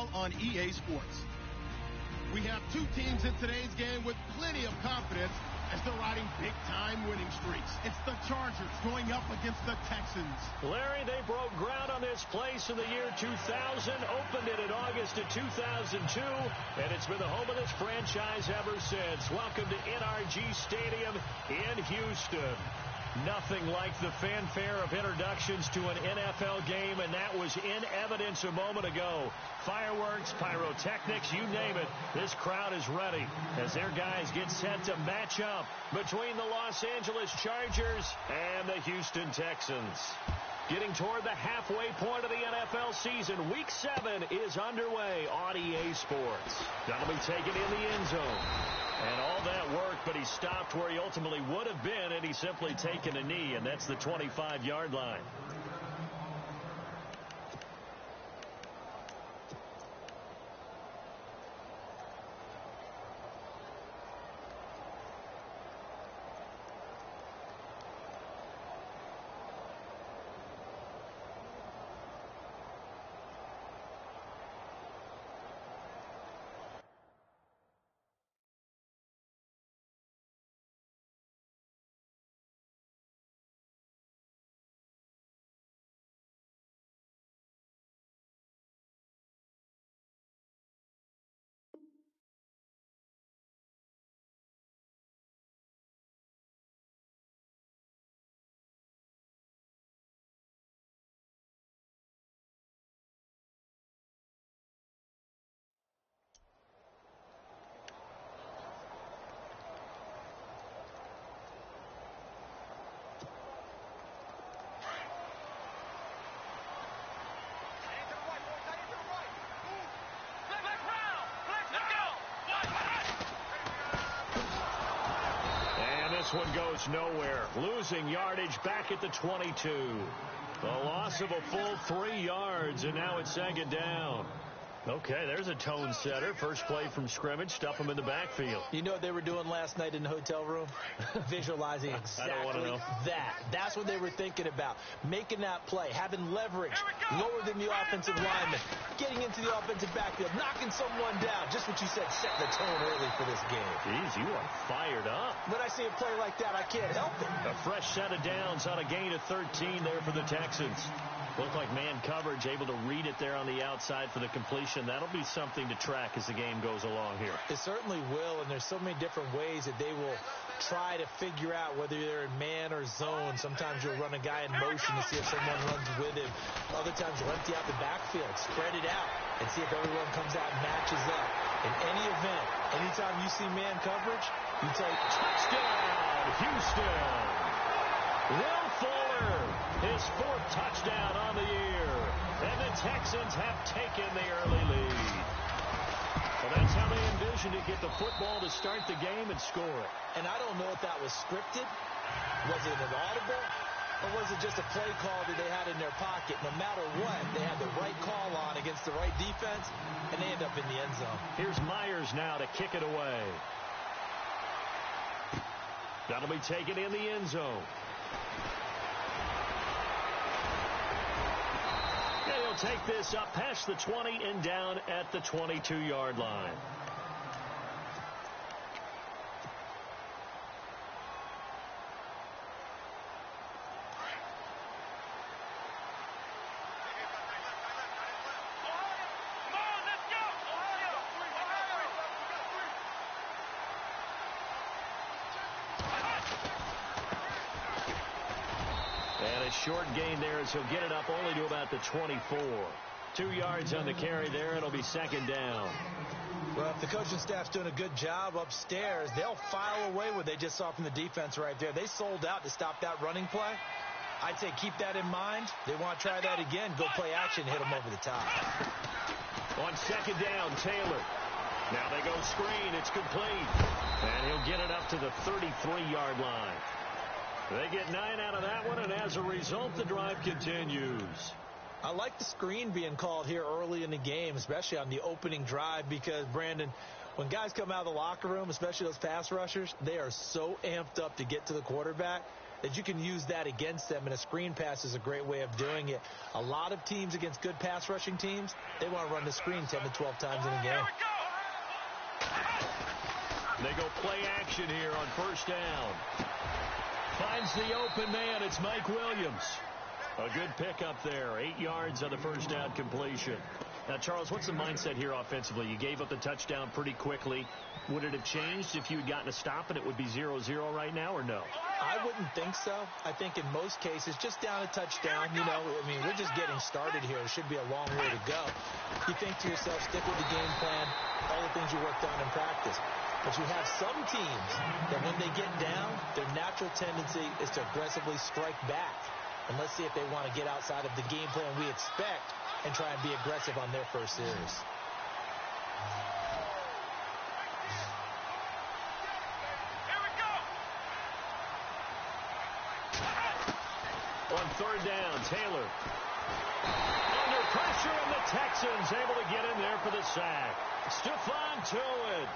NFL on EA Sports. We have two teams in today's game with plenty of confidence as they're riding big-time winning streaks. It's the Chargers going up against the Texans. Larry, they broke ground on this place in the year 2000, opened it in August of 2002, and it's been the home of this franchise ever since. Welcome to NRG Stadium in Houston. Nothing like the fanfare of introductions to an NFL game, and that was in evidence a moment ago. Fireworks, pyrotechnics, you name it. This crowd is ready as their guys get set to match up between the Los Angeles Chargers and the Houston Texans. Getting toward the halfway point of the NFL season, Week 7 is underway on EA Sports. That'll be taken in the end zone. And all that work, but he stopped where he ultimately would have been, and he's simply taken a knee, and that's the 25-yard line. This one goes nowhere. Losing yardage back at the 22. A loss of a full 3 yards, and now it's second down. Okay, there's a tone setter. First play from scrimmage. Stuff them in the backfield. You know what they were doing last night in the hotel room? Visualizing exactly that. That's what they were thinking about. Making that play, having leverage, lower than the offensive lineman, getting into the offensive backfield, knocking someone down. Just what you said, set the tone early for this game. Jeez, you are fired up. When I see a play like that, I can't help it. A fresh set of downs on a gain of 13 there for the Texans. Looked like man coverage, able to read it there on the outside for the completion. That'll be something to track as the game goes along here. It certainly will, and there's so many different ways that they will try to figure out whether they're in man or zone. Sometimes you'll run a guy in motion to see if someone runs with him. Other times you'll empty out the backfield, spread it out, and see if everyone comes out and matches up. In any event, anytime you see man coverage, you take touchdown, Houston. Will Fuller, his 4th touchdown on the year. And the Texans have taken the early lead. Well, that's how they envisioned to get the football to start the game and score it. And I don't know if that was scripted. Was it an audible? Or was it just a play call that they had in their pocket? No matter what, they had the right call on against the right defense, and they end up in the end zone. Here's Myers now to kick it away. That'll be taken in the end zone. And he'll take this up past the 20 and down at the 22-yard line. Short gain there as he'll get it up only to about the 24. 2 yards on the carry there. It'll be second down. Well, if the coaching staff's doing a good job upstairs, they'll file away what they just saw from the defense right there. They sold out to stop that running play. I'd say keep that in mind. They want to try that again. Go play action, hit them over the top. On second down, Taylor. Now they go screen. It's complete. And he'll get it up to the 33-yard line. They get 9 out of that one, and as a result, the drive continues. I like the screen being called here early in the game, especially on the opening drive, because, Brandon, when guys come out of the locker room, especially those pass rushers, they are so amped up to get to the quarterback. that you can use that against them, and a screen pass is a great way of doing it. A lot of teams against good pass rushing teams, they want to run the screen 10 to 12 times in a game. They go play action here on first down. Finds the open man. It's Mike Williams. A good pickup there. 8 yards on the first down completion. Now, Charles, what's the mindset here offensively? You gave up the touchdown pretty quickly. Would it have changed if you had gotten a stop and it would be 0-0 right now, or no? I wouldn't think so. I think in most cases, just down a touchdown, we're just getting started here. It should be a long way to go. You think to yourself, stick with the game plan, all the things you worked on in practice. But you have some teams that when they get down, their natural tendency is to aggressively strike back. And let's see if they want to get outside of the game plan we expect and try and be aggressive on their first series. On third down, Taylor. Under pressure, and the Texans able to get in there for the sack. Stephon Tuitt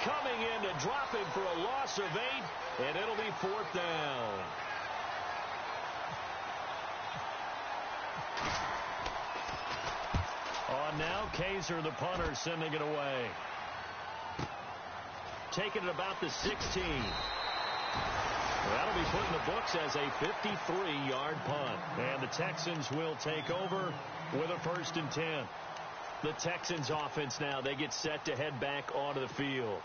coming in to drop him for a loss of 8, and it'll be fourth down. On now, Kaiser, the punter, sending it away. Taking it about the 16. That'll be put in the books as a 53-yard punt. And the Texans will take over with a 1st and 10. The Texans offense now, they get set to head back onto the field.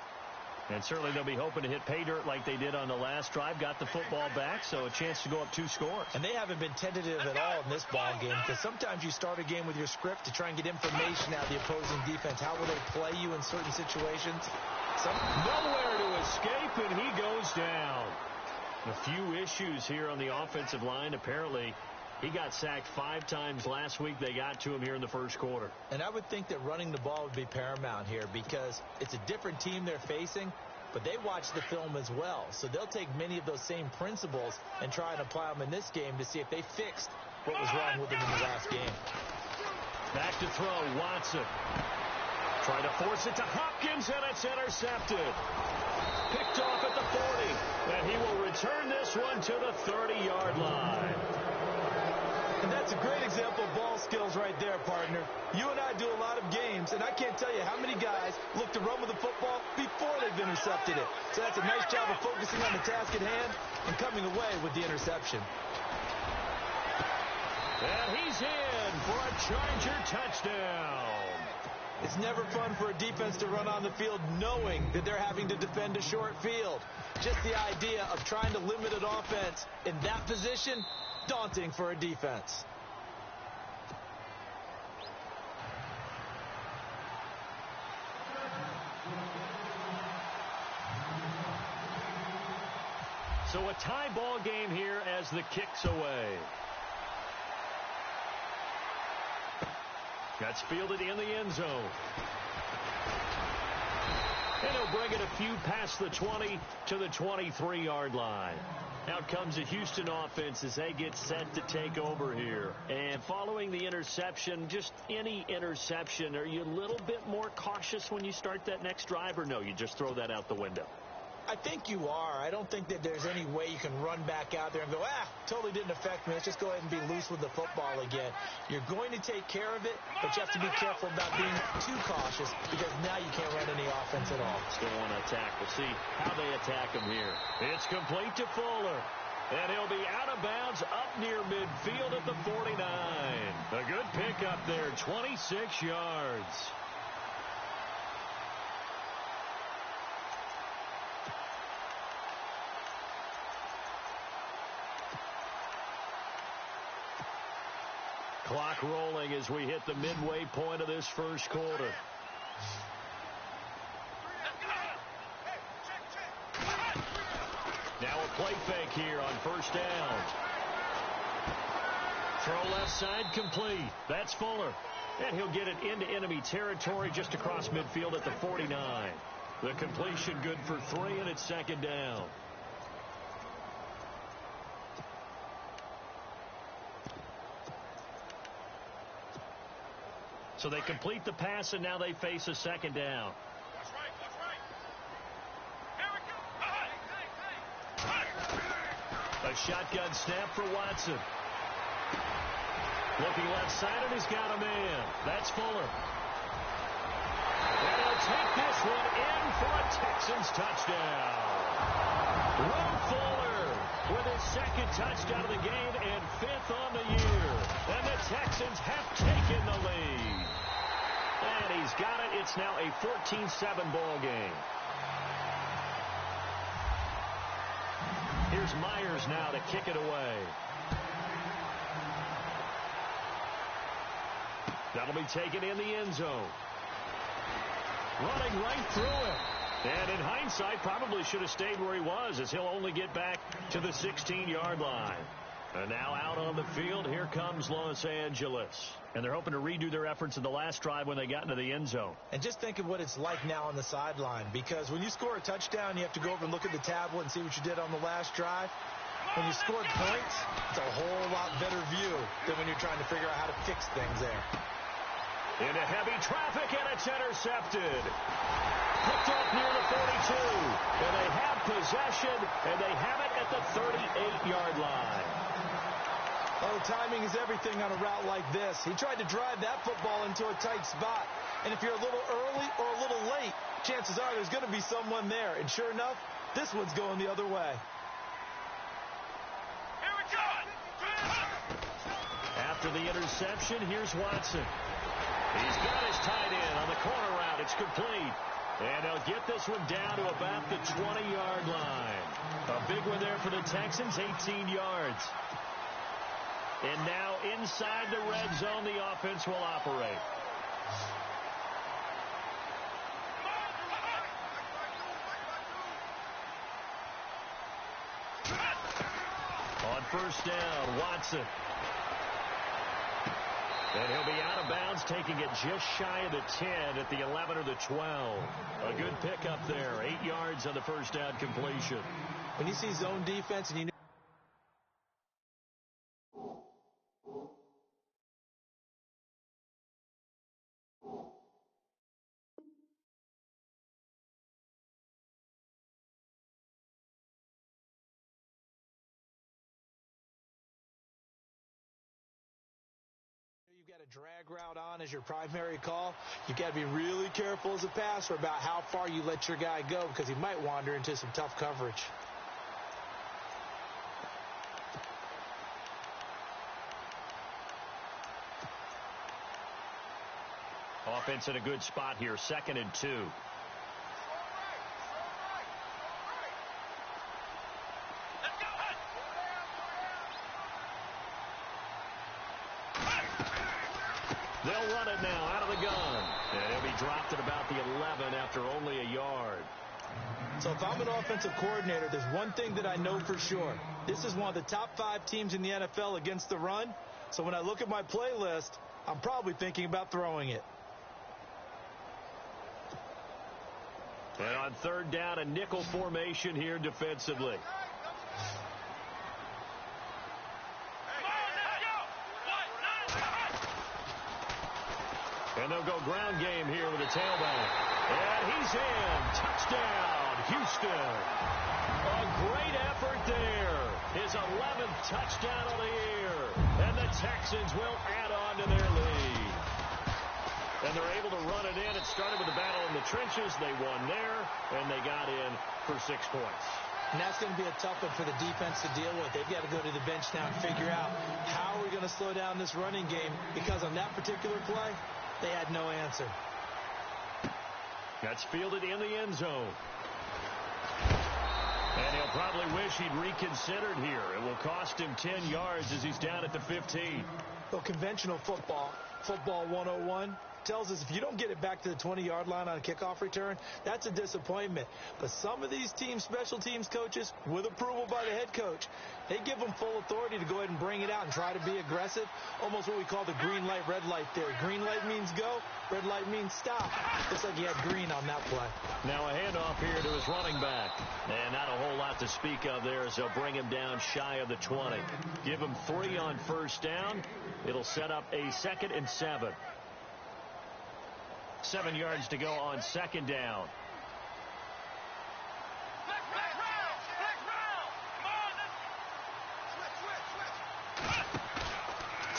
And certainly they'll be hoping to hit pay dirt like they did on the last drive. Got the football back, so a chance to go up 2 scores. And they haven't been tentative at all in this ball game, because sometimes you start a game with your script to try and get information out of the opposing defense. How will they play you in certain situations? Nowhere to escape, and he goes down. A few issues here on the offensive line. Apparently, he got sacked 5 times last week. They got to him here in the first quarter. And I would think that running the ball would be paramount here, because it's a different team they're facing, but they watch the film as well. So they'll take many of those same principles and try and apply them in this game to see if they fixed what was wrong with them in the last game. Back to throw, Watson. Trying to force it to Hopkins, and it's intercepted. Picked off at the 40, and he will return this one to the 30-yard line. And that's a great example of ball skills right there, partner. You and I do a lot of games, and I can't tell you how many guys look to run with the football before they've intercepted it. So that's a nice job of focusing on the task at hand and coming away with the interception. And he's in for a Charger touchdown. It's never fun for a defense to run on the field knowing that they're having to defend a short field. Just the idea of trying to limit an offense in that position, daunting for a defense. So a tie ball game here as the kick's away. That's fielded in the end zone. And he'll bring it a few past the 20 to the 23-yard line. Out comes the Houston offense as they get set to take over here. And following the interception, just any interception, are you a little bit more cautious when you start that next drive, or no, you just throw that out the window? I think you are. I don't think that there's any way you can run back out there and go, totally didn't affect me. Let's just go ahead and be loose with the football again. You're going to take care of it, but you have to be careful about being too cautious, because now you can't run any offense at all. Still want to attack. We'll see how they attack him here. It's complete to Fuller. And he'll be out of bounds up near midfield at the 49. A good pickup there, 26 yards. Clock rolling as we hit the midway point of this first quarter. Now a play fake here on first down. Throw left side complete. That's Fuller. And he'll get it into enemy territory just across midfield at the 49. The completion good for 3, and it's second down. So they complete the pass, and now they face a second down. A shotgun snap for Watson. Looking left side, and he's got a man. That's Fuller. And he'll take this one in for a Texans touchdown. Will Fuller with his second touchdown of the game and fifth on the year. And the Texans have taken the lead. And he's got it. It's now a 14-7 ball game. Here's Myers now to kick it away. That'll be taken in the end zone. Running right through it. And in hindsight, probably should have stayed where he was, as he'll only get back to the 16-yard line. And now out on the field, here comes Los Angeles. And they're hoping to redo their efforts in the last drive when they got into the end zone. And just think of what it's like now on the sideline, because when you score a touchdown, you have to go over and look at the tablet and see what you did on the last drive. When you scored points, it's a whole lot better view than when you're trying to figure out how to fix things there. Into heavy traffic, and it's intercepted. Picked off near the 42. And they have possession, and they have it at the 38-yard line. Oh, timing is everything on a route like this. He tried to drive that football into a tight spot. And if you're a little early or a little late, chances are there's going to be someone there. And sure enough, this one's going the other way. Here we go. After the interception, here's Watson. He's got his tight end on the corner route. It's complete. And they'll get this one down to about the 20-yard line. A big one there for the Texans, 18 yards. And now inside the red zone, the offense will operate. On first down, Watson. And he'll be out of bounds, taking it just shy of the 10 at the 11 or the 12. A good pickup there. 8 yards on the first down completion. When you see zone defense and you know you've got a drag route on as your primary call, you've got to be really careful as a passer about how far you let your guy go, because he might wander into some tough coverage. Offense in a good spot here, 2nd and 2. They'll run it now out of the gun. And he'll be dropped at about the 11 after only a yard. So if I'm an offensive coordinator, there's one thing that I know for sure. This is one of the top 5 teams in the NFL against the run. So when I look at my playlist, I'm probably thinking about throwing it. And on third down, a nickel formation here defensively. And they'll go ground game here with a tailback. And he's in. Touchdown, Houston. A great effort there. His 11th touchdown of the year. And the Texans will add on to their lead. And they're able to run it in. It started with a battle in the trenches. They won there, and they got in for 6 points. And that's going to be a tough one for the defense to deal with. They've got to go to the bench now and figure out how are we going to slow down this running game, because on that particular play, they had no answer. That's fielded in the end zone. And he'll probably wish he'd reconsidered here. It will cost him 10 yards as he's down at the 15. Well, conventional football 101, tells us if you don't get it back to the 20-yard line on a kickoff return, that's a disappointment. But some of these teams, special teams coaches, with approval by the head coach, they give them full authority to go ahead and bring it out and try to be aggressive, almost what we call the green light, red light theory. Green light means go, red light means stop. Looks like he had green on that play. Now a handoff here to his running back. And not a whole lot to speak of there as they'll bring him down shy of the 20. Give him 3 on first down. It'll set up a 2nd and 7. 7 yards to go on 2nd down.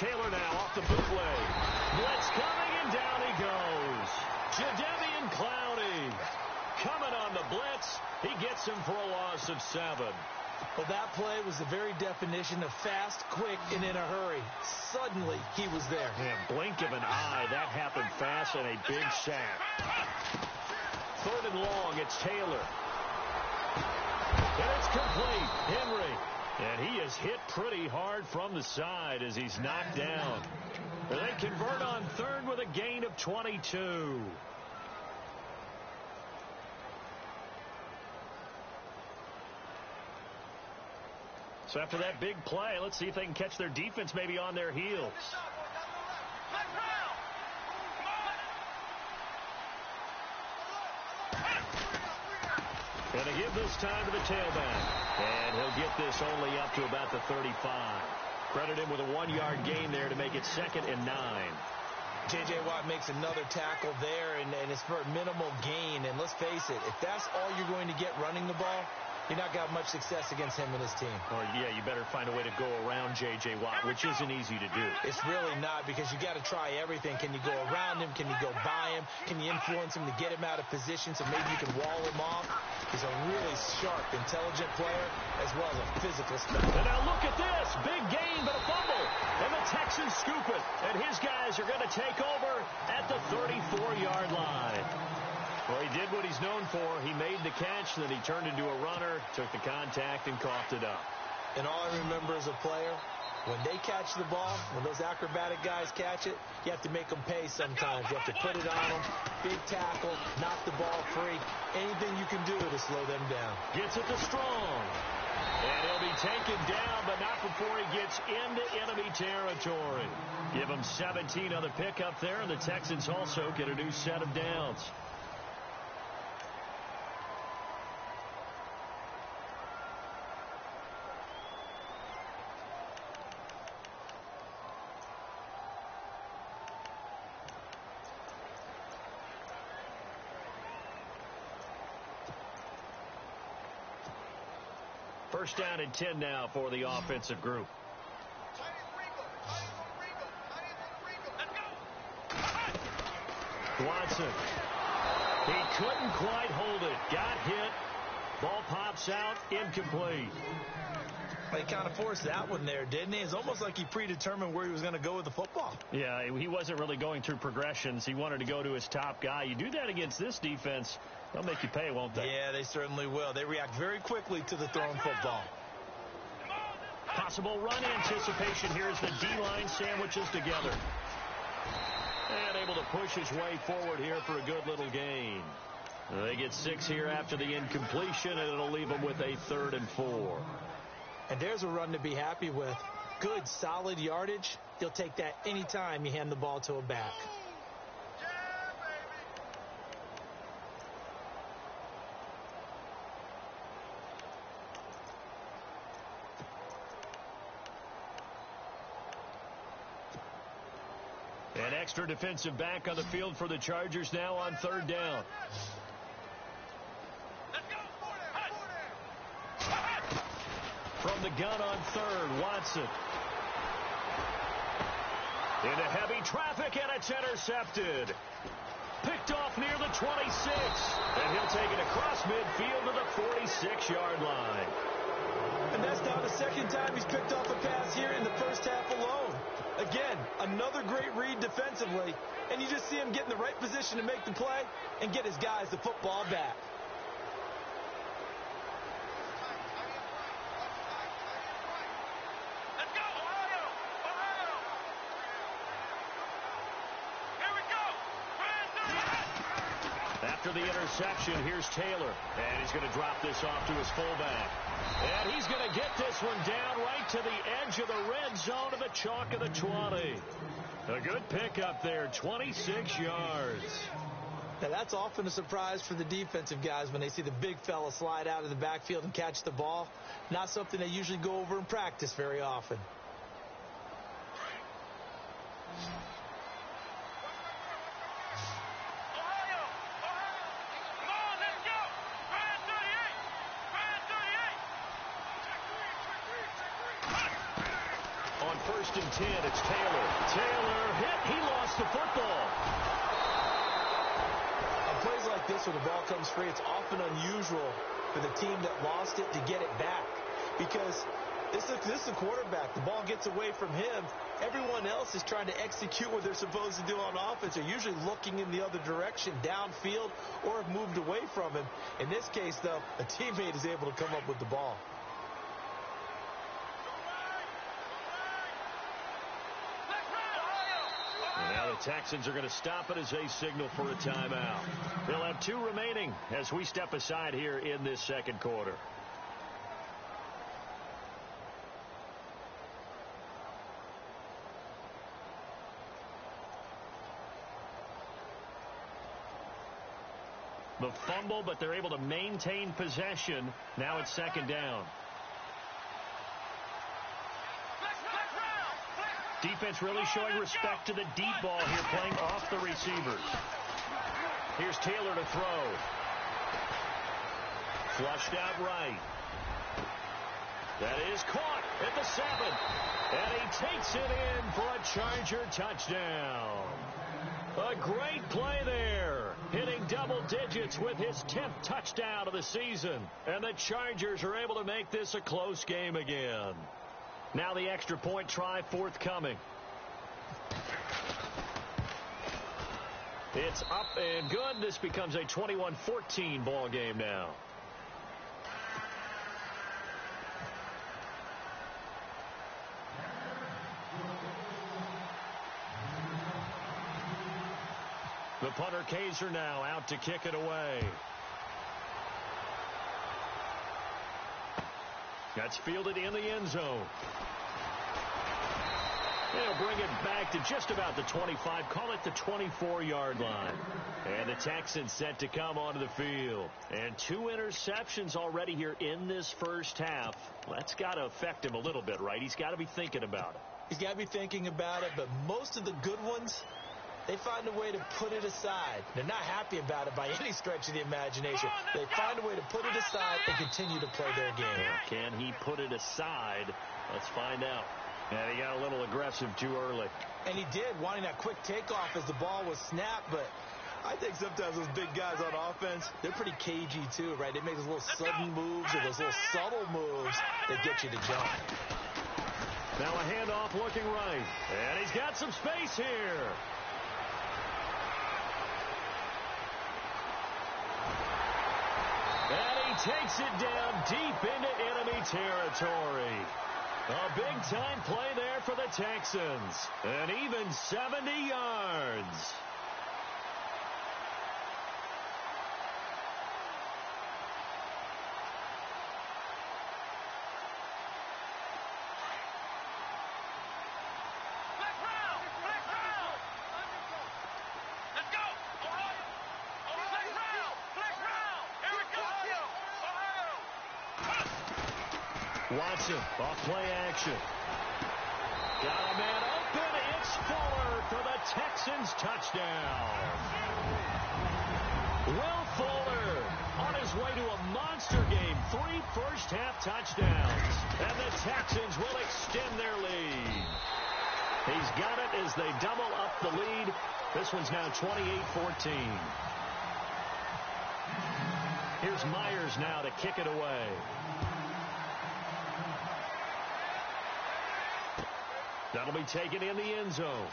Taylor now off the bootleg. Blitz coming, and down he goes. Jadeveon Clowney coming on the blitz. He gets him for a loss of 7. Well, that play was the very definition of fast, quick, and in a hurry. Suddenly, he was there. Yeah, blink of an eye. That happened fast and a big sack. 3rd and long. It's Taylor. And it's complete. Henry. And he is hit pretty hard from the side as he's knocked down. And they convert on 3rd with a gain of 22. So after that big play, let's see if they can catch their defense maybe on their heels. And they give this time to the tailback. And he'll get this only up to about the 35. Credit him with a 1-yard gain there to make it 2nd and 9. J.J. Watt makes another tackle there, and it's for a minimal gain. And let's face it, if that's all you're going to get running the ball, you're not got much success against him and his team. Or, yeah, you better find a way to go around J.J. Watt, which isn't easy to do. It's really not, because you got to try everything. Can you go around him? Can you go by him? Can you influence him to get him out of position so maybe you can wall him off? He's a really sharp, intelligent player as well as a physical specimen. And now look at this. Big gain, but a fumble. And the Texans scoop it. And his guys are going to take over at the 34-yard line. Well, he did what he's known for. He made the catch, then he turned into a runner, took the contact, and coughed it up. And all I remember as a player, when they catch the ball, when those acrobatic guys catch it, you have to make them pay sometimes. You have to put it on them, big tackle, knock the ball free, anything you can do to slow them down. Gets it to Strong. And he'll be taken down, but not before he gets into enemy territory. Give him 17 on the pickup there, and the Texans also get a new set of downs. First down and 10 now for the offensive group. Watson. He couldn't quite hold it. Got hit. Ball pops out. Incomplete. He kind of forced that one there, didn't he? It's almost like he predetermined where he was going to go with the football. Yeah, he wasn't really going through progressions. He wanted to go to his top guy. You do that against this defense, they'll make you pay, won't they? Yeah, they certainly will. They react very quickly to the thrown football. Possible run anticipation here as the D-line sandwiches together. And able to push his way forward here for a good little gain. They get 6 here after the incompletion, and it'll leave them with a 3rd and 4. And there's a run to be happy with. Good, solid yardage. You'll take that anytime you hand the ball to a back. An extra defensive back on the field for the Chargers now on 3rd down. From the gun on 3rd, Watson. Into heavy traffic, and it's intercepted. Picked off near the 26. And he'll take it across midfield to the 46-yard line. And that's now the 2nd time he's picked off a pass here in the first half alone. Again, another great read defensively, and you just see him get in the right position to make the play and get his guys the football back. Let's go, Ohio! Ohio! Here we go! After the interception, here's Taylor, and he's going to drop this off to his fullback. And he's going to get this one down right to the edge of the red zone of the chalk of the 20. A good pickup there, 26 yards. Now, that's often a surprise for the defensive guys when they see the big fella slide out of the backfield and catch the ball. Not something they usually go over in practice very often. On 1st and 10. It's Taylor. Taylor hit. He lost the football. On plays like this where the ball comes free, it's often unusual for the team that lost it to get it back. Because this is a quarterback. The ball gets away from him. Everyone else is trying to execute what they're supposed to do on offense. They're usually looking in the other direction, downfield, or have moved away from him. In this case, though, a teammate is able to come up with the ball. And now the Texans are going to stop it as they signal for a timeout. They'll have 2 remaining as we step aside here in this second quarter. The fumble, but they're able to maintain possession. Now it's 2nd down. Defense really showing respect to the deep ball here, playing off the receivers. Here's Taylor to throw. Flushed out right. That is caught at the 7. And he takes it in for a Charger touchdown. A great play there, hitting double digits with his 10th touchdown of the season. And the Chargers are able to make this a close game again. Now the extra point try forthcoming. It's up and good. This becomes a 21-14 ball game now. The punter Kaiser now out to kick it away. That's fielded in the end zone. They'll bring it back to just about the 25, call it the 24-yard line. And the Texans set to come onto the field. And 2 interceptions already here in this first half. That's got to affect him a little bit, right? He's got to be thinking about it. He's got to be thinking about it, but most of the good ones, they find a way to put it aside. They're not happy about it by any stretch of the imagination. They find a way to put it aside and continue to play their game. Can he put it aside? Let's find out. And he got a little aggressive too early. And he did, wanting that quick takeoff as the ball was snapped. But I think sometimes those big guys on offense, they're pretty cagey too, right? They make those little sudden moves or those little subtle moves that get you to jump. Now a handoff looking right. And he's got some space here. And he takes it down deep into enemy territory. A big-time play there for the Texans. And even 70 yards. Watson, off play action. Got a man open. It's Fuller for the Texans touchdown. Will Fuller on his way to a monster game. 3 first-half touchdowns. And the Texans will extend their lead. He's got it as they double up the lead. This one's now 28-14. Here's Myers now to kick it away. That'll be taken in the end zone.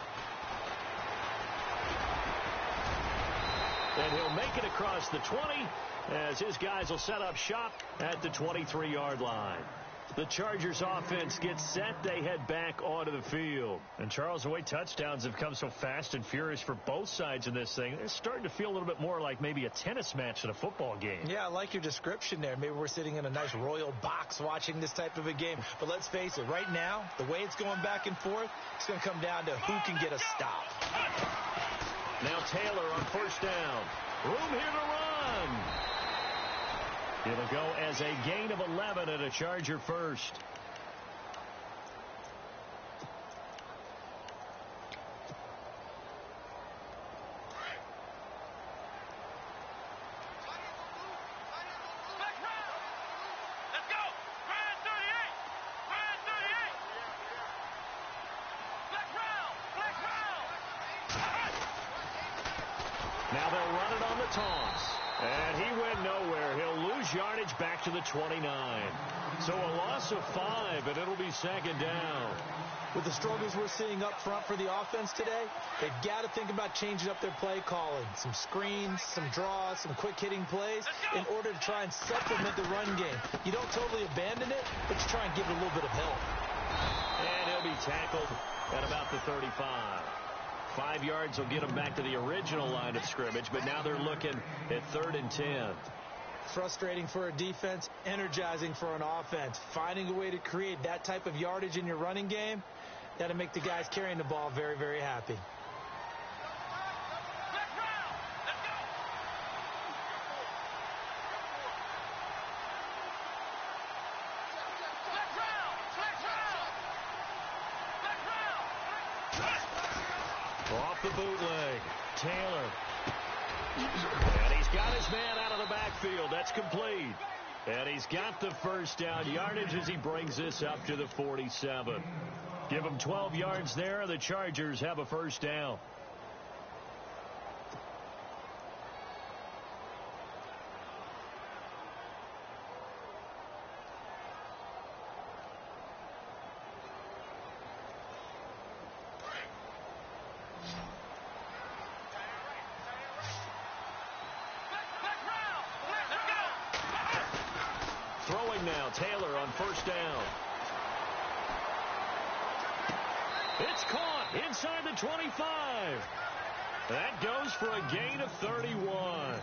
And he'll make it across the 20 as his guys will set up shop at the 23-yard line. The Chargers offense gets set. They head back onto the field. And, Charles, the way touchdowns have come so fast and furious for both sides in this thing, it's starting to feel a little bit more like maybe a tennis match than a football game. Yeah, I like your description there. Maybe we're sitting in a nice royal box watching this type of a game. But let's face it, right now, the way it's going back and forth, it's going to come down to who can get a stop. Now Taylor on first down. Room here to run. It'll go as a gain of 11 and a Charger first. lose yardage back to the 29. So a loss of 5, and it'll be second down. With the struggles we're seeing up front for the offense today, they've got to think about changing up their play calling. Some screens, some draws, some quick-hitting plays in order to try and supplement the run game. You don't totally abandon it, but you try and give it a little bit of help. And he'll be tackled at about the 35. 5 yards will get them back to the original line of scrimmage, but now they're looking at 3rd and 10. Frustrating for a defense, energizing for an offense. Finding a way to create that type of yardage in your running game, that'll make the guys carrying the ball very, very happy. Off the bootleg, Taylor. And he's got his man out of the backfield. That's complete. And he's got the first down yardage as he brings this up to the 47. Give him 12 yards there. The Chargers have a first down. Throwing now, Taylor on first down. It's caught inside the 25. That goes for a gain of 31.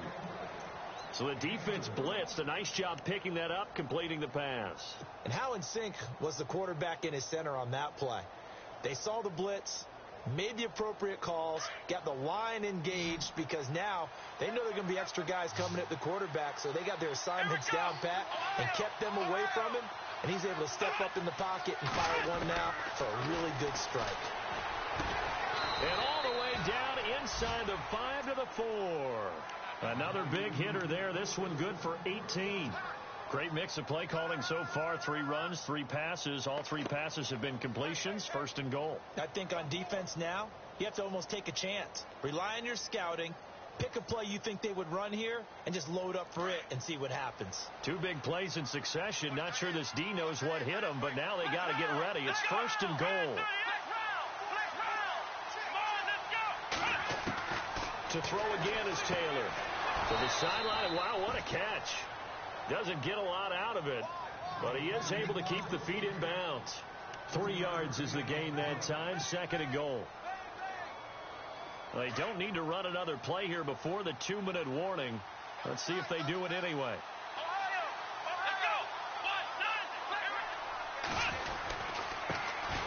So the defense blitzed. A nice job picking that up, completing the pass. And how in sync was the quarterback in his center on that play? They saw the blitz, made the appropriate calls, got the line engaged, because now they know there are going to be extra guys coming at the quarterback, so they got their assignments down pat and kept them away from him, and he's able to step up in the pocket and fire one now for a really good strike. And all the way down inside the 5 to the 4. Another big hitter there. This one good for 18. Great mix of play calling so far. 3 runs, 3 passes. All 3 passes have been completions. First and goal. I think on defense now, you have to almost take a chance. Rely on your scouting. Pick a play you think they would run here and just load up for it and see what happens. 2 big plays in succession. Not sure this D knows what hit them, but now they got to get ready. It's first and goal. To throw again is Taylor. To the sideline. Wow, what a catch. Doesn't get a lot out of it, but he is able to keep the feet in bounds. 3 yards is the gain that time. Second and goal. They don't need to run another play here before the 2-minute warning. Let's see if they do it anyway.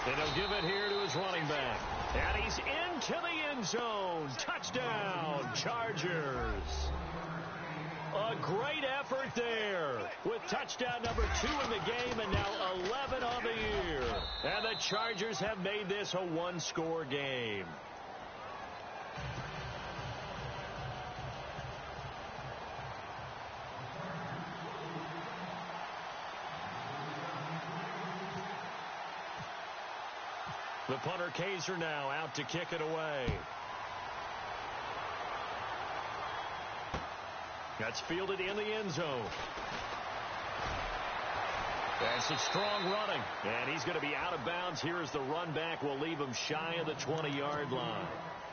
And he'll give it here to his running back. And he's into the end zone. Touchdown, Chargers. A great effort there with touchdown number 2 in the game and now 11 on the year. And the Chargers have made this a 1-score game. The punter Kaiser now out to kick it away. That's fielded in the end zone. That's a strong running. And he's going to be out of bounds here as the run back will leave him shy of the 20-yard line.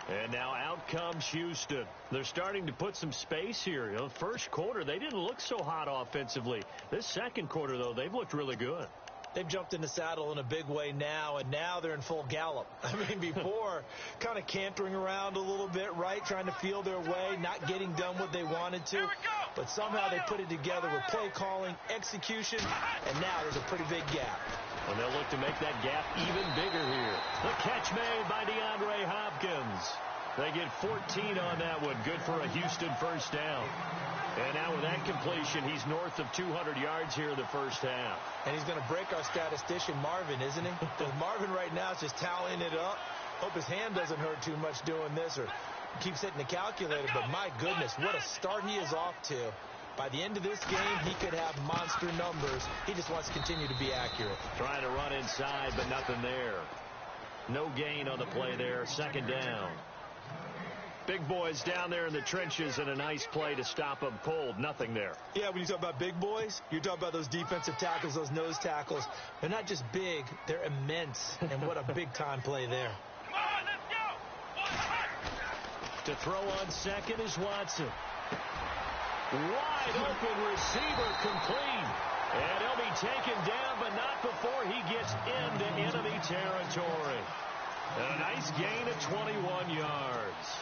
And now out comes Houston. They're starting to put some space here. You know, first quarter, they didn't look so hot offensively. This second quarter, though, they've looked really good. They've jumped in the saddle in a big way now, and now they're in full gallop. I mean, before, kind of cantering around a little bit, right, trying to feel their way, not getting done what they wanted to. But somehow they put it together with play calling, execution, and now there's a pretty big gap. And they'll look to make that gap even bigger here. The catch made by DeAndre Hopkins. They get 14 on that one. Good for a Houston first down. And now with that completion, he's north of 200 yards here in the first half. And he's going to break our statistician, Marvin, isn't he? Because Marvin right now is just tallying it up. Hope his hand doesn't hurt too much doing this or keeps hitting the calculator. But my goodness, what a start he is off to. By the end of this game, he could have monster numbers. He just wants to continue to be accurate. Trying to run inside, but nothing there. No gain on the play there. Second down. Big boys down there in the trenches, and a nice play to stop them cold. Nothing there. Yeah, when you talk about big boys, you're talking about those defensive tackles, those nose tackles. They're not just big, they're immense. And what a big-time play there. Come on, let's go. To throw on second is Watson. Wide open receiver, complete. And he'll be taken down, but not before he gets into enemy territory. And a nice gain of 21 yards.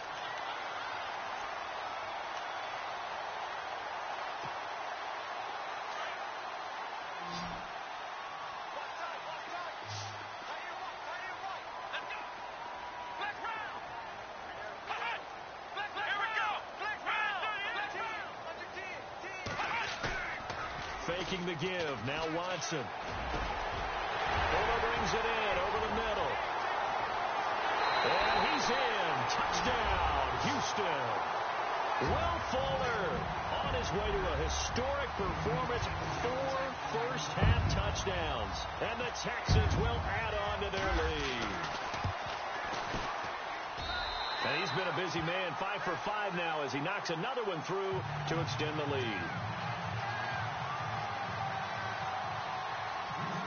Faking the give. Now Watson. Polo brings it in over the middle. And he's in. Touchdown, Houston. Will Fuller on his way to a historic performance. 4 first-half touchdowns. And the Texans will add on to their lead. And he's been a busy man. 5 for 5 now as he knocks another one through to extend the lead.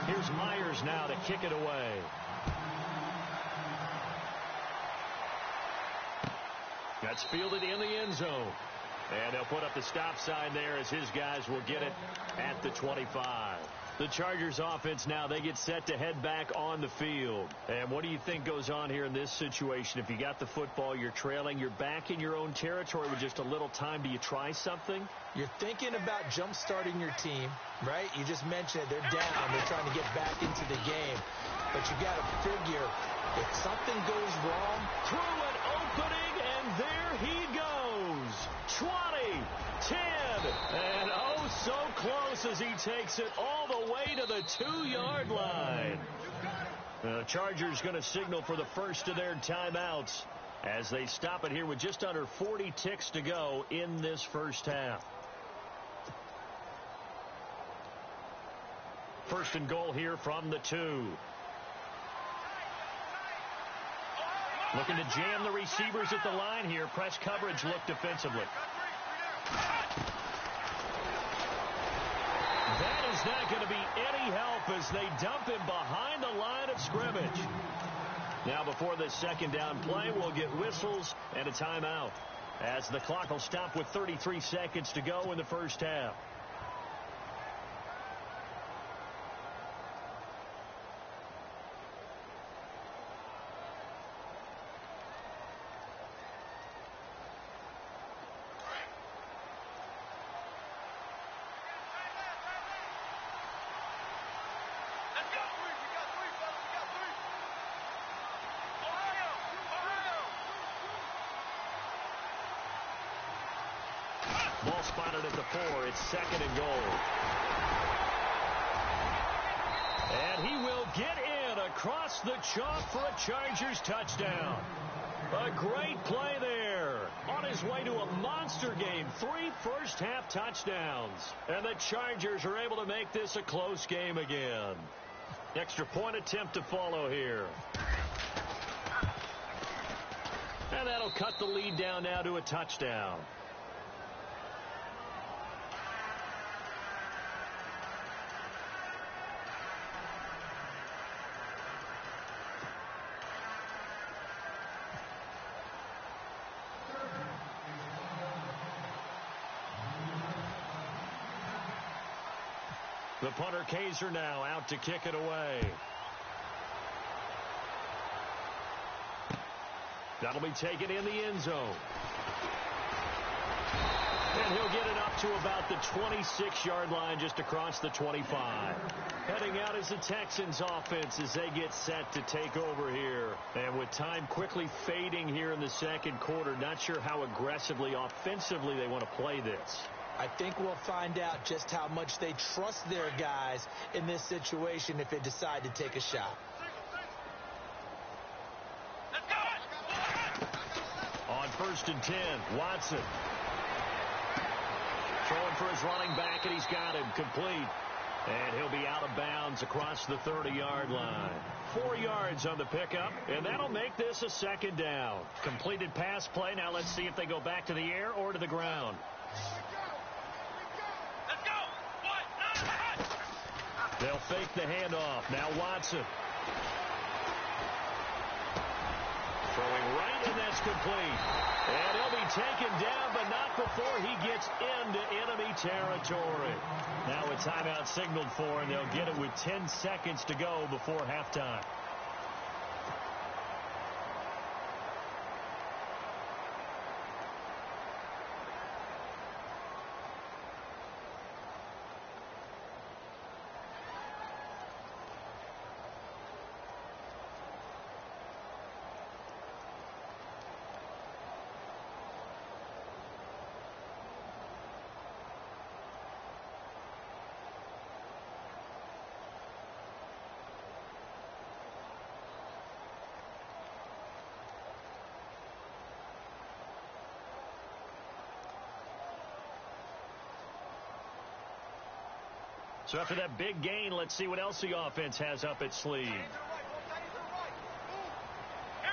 Here's Myers now to kick it away. That's fielded in the end zone. And they'll put up the stop sign there as his guys will get it at the 25. The Chargers offense now, they get set to head back on the field. And what do you think goes on here in this situation? If you got the football, you're trailing, you're back in your own territory with just a little time. Do you try something? You're thinking about jump-starting your team, right? You just mentioned it. They're down. They're trying to get back into the game. But you got to figure if something goes wrong. Through an opening, and there he goes. 20, 10, and oh so close as he takes it all the way to the 2-yard line. The Chargers going to signal for the first of their timeouts as they stop it here with just under 40 ticks to go in this first half. First and goal here from the 2. Looking to jam the receivers at the line here. Press coverage look defensively. That is not going to be any help as they dump him behind the line of scrimmage. Now before this second down play, we'll get whistles and a timeout as the clock will stop with 33 seconds to go in the first half. Ball spotted at the 4. It's second and goal. And he will get in across the chalk for a Chargers touchdown. A great play there. On his way to a monster game. 3 first-half touchdowns. And the Chargers are able to make this a close game again. Extra point attempt to follow here. And that'll cut the lead down now to a touchdown. The punter Kaiser now out to kick it away. That'll be taken in the end zone. And he'll get it up to about the 26-yard line just across the 25. Heading out is the Texans offense as they get set to take over here. And with time quickly fading here in the second quarter, not sure how aggressively, offensively they want to play this. I think we'll find out just how much they trust their guys in this situation if they decide to take a shot. On first and 10, Watson. Throwing for his running back, and he's got him complete. And he'll be out of bounds across the 30-yard line. 4 yards on the pickup, and that'll make this a second down. Completed pass play. Now let's see if they go back to the air or to the ground. Let's go. They'll fake the handoff. Now Watson. Throwing right, and that's complete. And he'll be taken down, but not before he gets into enemy territory. Now a timeout signaled for, and they'll get it with 10 seconds to go before halftime. So after that big gain, let's see what else the offense has up its sleeve. Here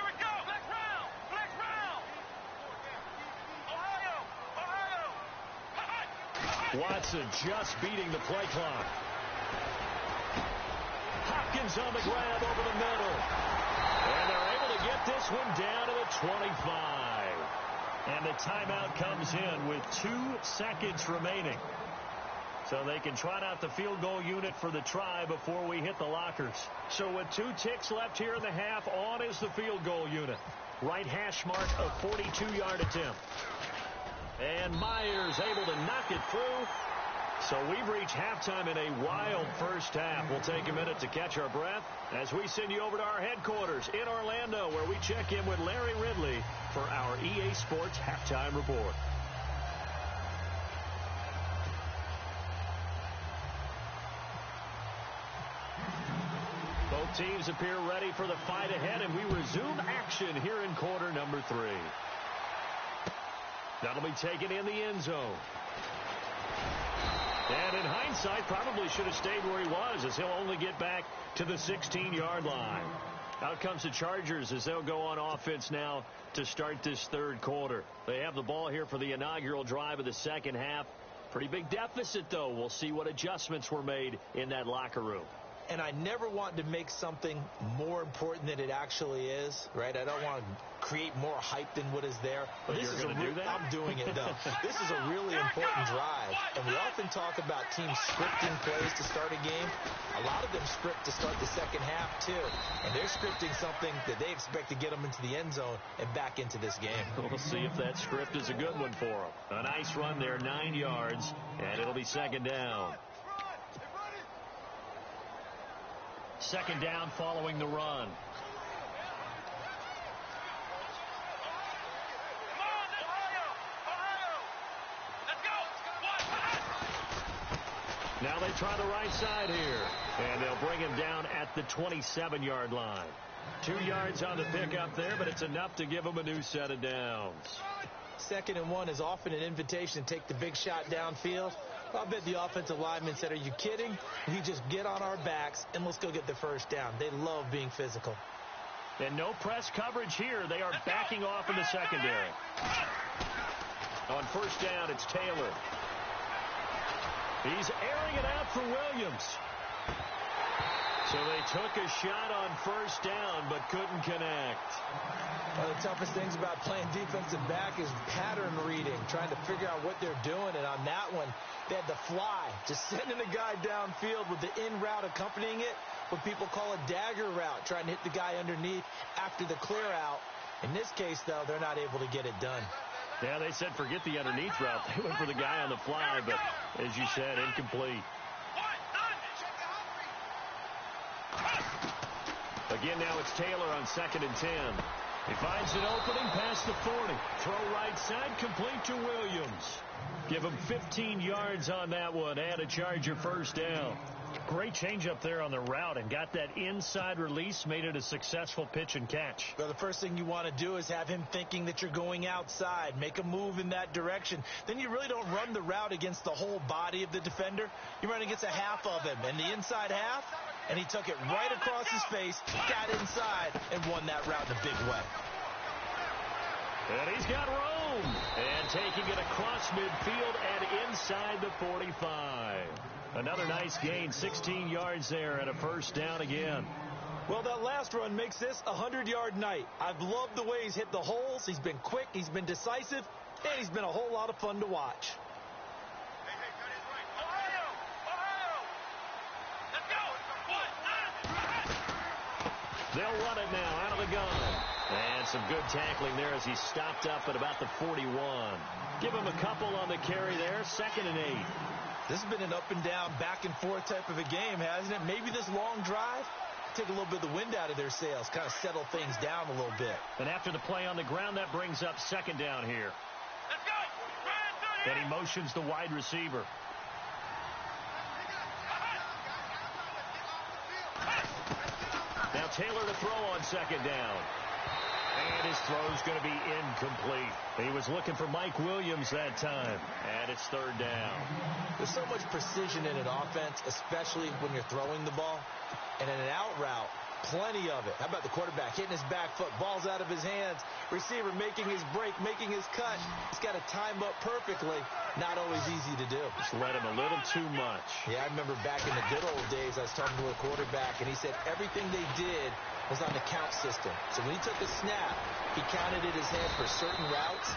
we go. Flex round. Flex round. Ohio. Watson just beating the play clock. Hopkins on the grab over the middle. And they're able to get this one down to the 25. And the timeout comes in with 2 seconds remaining. So they can trot out the field goal unit for the try before we hit the lockers. So with 2 ticks left here in the half, on is the field goal unit. Right hash mark, a 42-yard attempt. And Myers able to knock it through. So we've reached halftime in a wild first half. We'll take a minute to catch our breath as we send you over to our headquarters in Orlando, where we check in with Larry Ridley for our EA Sports Halftime Report. Both teams appear ready for the fight ahead, and we resume action here in quarter number 3. That'll be taken in the end zone. And in hindsight, probably should have stayed where he was, as he'll only get back to the 16-yard line. Out comes the Chargers as they'll go on offense now to start this third quarter. They have the ball here for the inaugural drive of the second half. Pretty big deficit, though. We'll see what adjustments were made in that locker room. And I never want to make something more important than it actually is, right? I don't want to create more hype than what is there. But this is going to do that? I'm doing it, though. This is a really important drive. And we often talk about teams scripting plays to start a game. A lot of them script to start the second half, too. And they're scripting something that they expect to get them into the end zone and back into this game. We'll see if that script is a good one for them. A nice run there, 9 yards, and it'll be second down. Second down following the run. Now they try the right side here. And they'll bring him down at the 27-yard line. 2 yards on the pickup there, but it's enough to give him a new set of downs. 2nd and 1 is often an invitation to take the big shot downfield. I bet the offensive lineman said, "Are you kidding? You just get on our backs and let's go get the first down." They love being physical. And no press coverage here. They are backing off in the secondary. On first down, it's Taylor. He's airing it out for Williams. So they took a shot on first down but couldn't connect. One of the toughest things about playing defensive back is pattern reading, trying to figure out what they're doing. And on that one, they had to fly, just sending the guy downfield with the in route accompanying it, what people call a dagger route, trying to hit the guy underneath after the clear out. In this case, though, they're not able to get it done. Yeah, they said forget the underneath route. They went for the guy on the fly, but as you said, incomplete. Again, now it's Taylor on 2nd and 10. He finds an opening past the 40. Throw right side, complete to Williams. Give him 15 yards on that one and a Charger first down. Great change up there on the route and got that inside release, made it a successful pitch and catch. Well, the first thing you want to do is have him thinking that you're going outside, make a move in that direction. Then you really don't run the route against the whole body of the defender. You run against a half of him, and the inside half, and he took it right across his face, got inside, and won that route in a big way. And he's got room. And taking it across midfield and inside the 45. Another nice gain, 16 yards there and a first down again. Well, that last run makes this a 100-yard night. I've loved the way he's hit the holes. He's been quick, he's been decisive, and he's been a whole lot of fun to watch. They'll run it now out of the gun. And some good tackling there as he stopped up at about the 41. Give him a couple on the carry there, 2nd and 8. This has been an up and down, back and forth type of a game, hasn't it? Maybe this long drive, take a little bit of the wind out of their sails, kind of settle things down a little bit. And after the play on the ground, that brings up 2nd down here. Let's go. And he motions the wide receiver. Now Taylor to throw on 2nd down. And his throw's going to be incomplete. He was looking for Mike Williams that time. And it's 3rd down. There's so much precision in an offense, especially when you're throwing the ball. And in an out route, plenty of it. How about the quarterback hitting his back foot, ball's out of his hands, receiver making his break, making his cut. He's got to time up perfectly. Not always easy to do. Just let him a little too much. Yeah, I remember back in the good old days, I was talking to a quarterback, and he said everything they did was on the count system. So when he took a snap, he counted in his head for certain routes,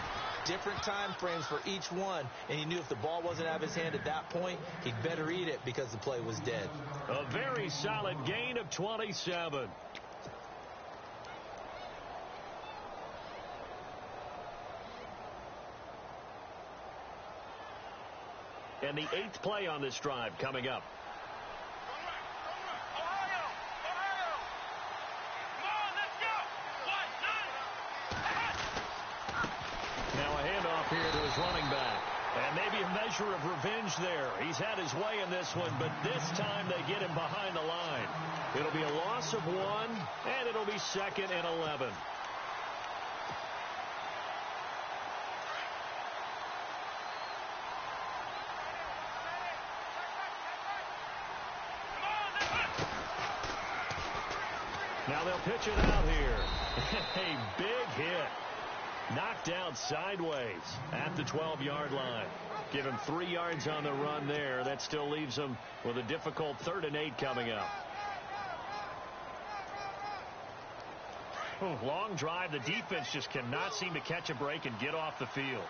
different time frames for each one, and he knew if the ball wasn't out of his hand at that point, he'd better eat it because the play was dead. A very solid gain of 27. And the 8th play on this drive coming up. Now a handoff here to his running back. And maybe a measure of revenge there. He's had his way in this one, but this time they get him behind the line. It'll be a loss of 1, and it'll be 2nd and 11. Now they'll pitch it out here. A big hit. Knocked down sideways at the 12-yard line. Give him 3 yards on the run there. That still leaves him with a difficult 3rd and 8 coming up. Long drive. The defense just cannot seem to catch a break and get off the field.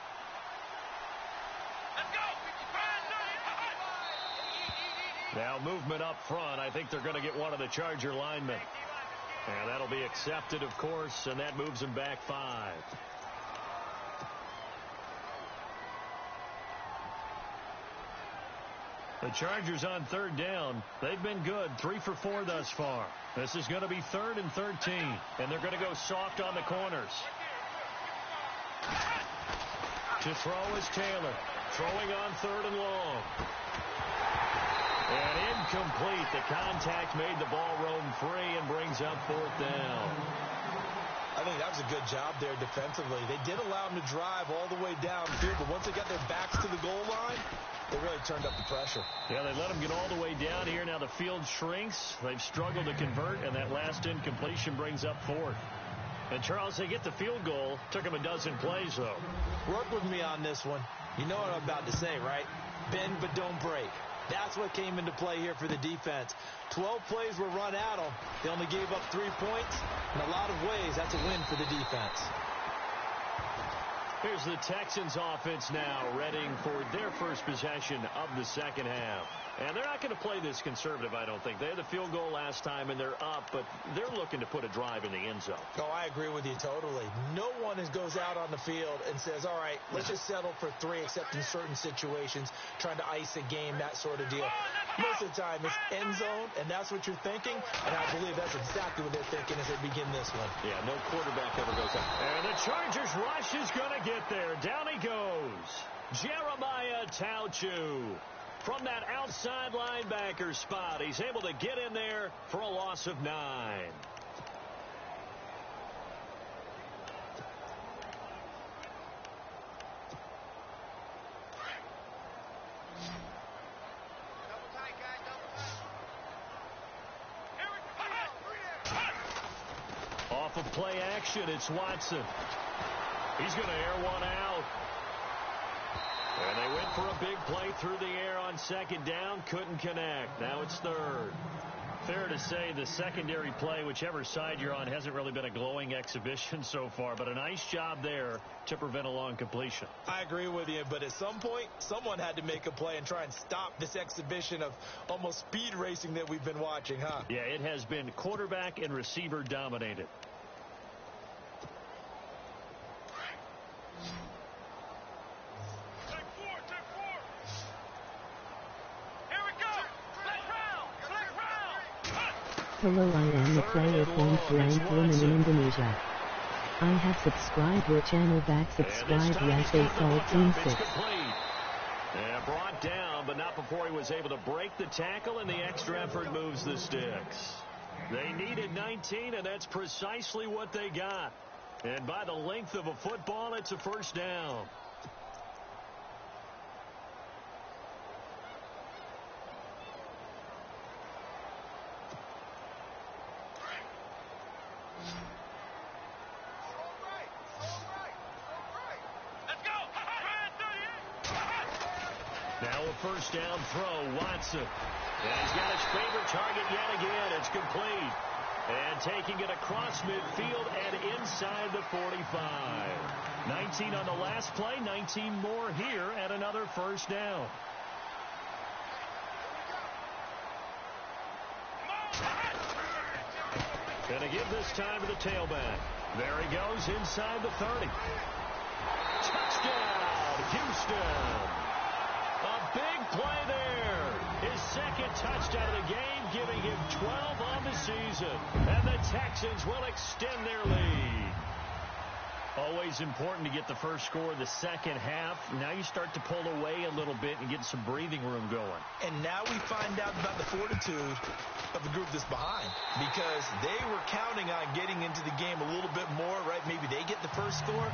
Now movement up front. I think they're going to get one of the Charger linemen. And that'll be accepted, of course, and that moves him back 5. The Chargers on 3rd down. They've been good, 3 for 4 thus far. This is going to be 3rd and 13, and they're going to go soft on the corners. To throw is Taylor, throwing on 3rd and long. And incomplete. The contact made the ball roam free and brings up 4th down. I think that was a good job there defensively. They did allow them to drive all the way downfield, but once they got their backs to the goal line, they really turned up the pressure. Yeah, they let them get all the way down here. Now the field shrinks. They've struggled to convert, and that last incompletion brings up 4th. And, Charles, they get the field goal. Took them a dozen plays, though. Work with me on this one. You know what I'm about to say, right? Bend but don't break. That's what came into play here for the defense. 12 plays were run at them. They only gave up 3 points. In a lot of ways, that's a win for the defense. Here's the Texans offense now, readying for their first possession of the 2nd half. And they're not going to play this conservative, I don't think. They had the field goal last time, and they're up, but they're looking to put a drive in the end zone. Oh, I agree with you totally. No one goes out on the field and says, all right, let's just settle for 3, except in certain situations, trying to ice a game, that sort of deal. Most of the time, it's end zone, and that's what you're thinking, and I believe that's exactly what they're thinking as they begin this one. Yeah, no quarterback ever goes out. And the Chargers rush is going to get there. Down he goes. Jeremiah Tauchu. From that outside linebacker spot, he's able to get in there for a loss of 9. Off of play action, it's Watson. He's going to air one out. And they went for a big play through the air on second down. Couldn't connect. Now it's third. Fair to say the secondary play, whichever side you're on, hasn't really been a glowing exhibition so far. But a nice job there to prevent a long completion. I agree with you, but at some point, someone had to make a play and try and stop this exhibition of almost speed racing that we've been watching, huh? Yeah, it has been quarterback and receiver dominated. Hello, I am the player from Kuala in Indonesia. I have subscribed your channel back subscribed yes they called Team 6. And brought down, but not before he was able to break the tackle, and the extra effort moves the sticks. They needed 19, and that's precisely what they got. And by the length of a football, it's a first down. Now a first down throw, Watson. And he's got his favorite target yet again. It's complete. And taking it across midfield and inside the 45. 19 on the last play, 19 more here at another first down. Going to give this time to the tailback. There he goes inside the 30. Touchdown, Houston. A big play there. His second touchdown of the game, giving him 12 on the season. And the Texans will extend their lead. Always important to get the first score of the second half. Now you start to pull away a little bit and get some breathing room going. And now we find out about the fortitude of the group that's behind, because they were counting on getting into the game a little bit more, right? Maybe they get the first score.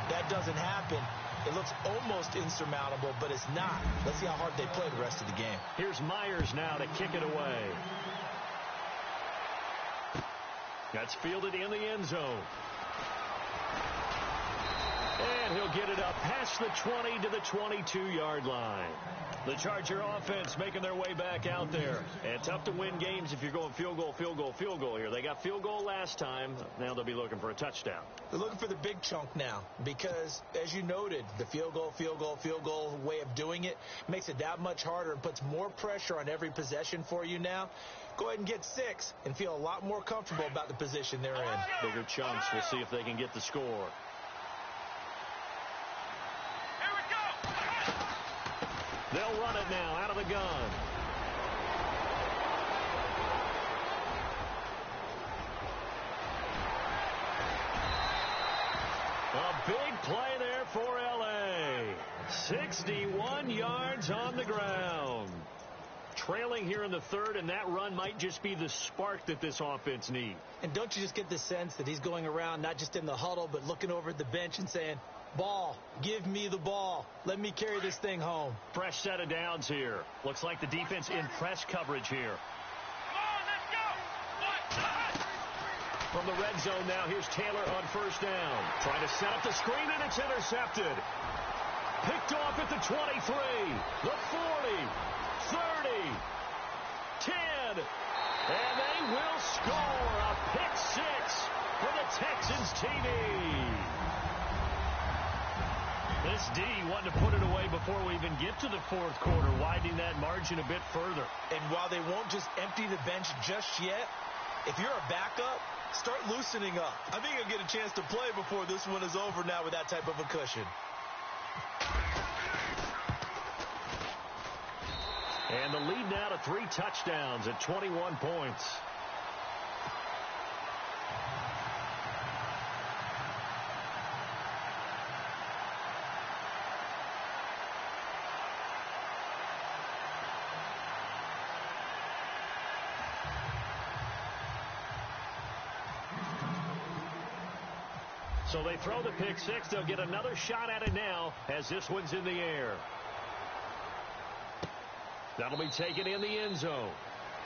That doesn't happen. It looks almost insurmountable, but it's not. Let's see how hard they play the rest of the game. Here's Myers now to kick it away. That's fielded in the end zone. And he'll get it up past the 20 to the 22-yard line. The Charger offense making their way back out there. And tough to win games if you're going field goal, field goal, field goal here. They got field goal last time. Now they'll be looking for a touchdown. They're looking for the big chunk now because, as you noted, the field goal way of doing it makes it that much harder and puts more pressure on every possession for you now. Go ahead and get 6 and feel a lot more comfortable about the position they're in. Bigger chunks. We'll see if they can get the score. They'll run it now out of the gun. A big play there for L.A. 61 yards on the ground. Trailing here in the third, and that run might just be the spark that this offense needs. And don't you just get the sense that he's going around not just in the huddle, but looking over at the bench and saying, ball, give me the ball. Let me carry this thing home. Fresh set of downs here. Looks like the defense in press coverage here. From the red zone now, here's Taylor on first down. Trying to set up the screen, and it's intercepted. Picked off at the 23, the 40, 30, 10, and they will score a pick 6 for the Texans TV. This D wanted to put it away before we even get to the fourth quarter, widening that margin a bit further. And while they won't just empty the bench just yet, if you're a backup, start loosening up. I think you'll get a chance to play before this one is over now with that type of a cushion. And the lead now to 3 touchdowns at 21 points. So they throw the pick six. They'll get another shot at it now as this one's in the air. That'll be taken in the end zone.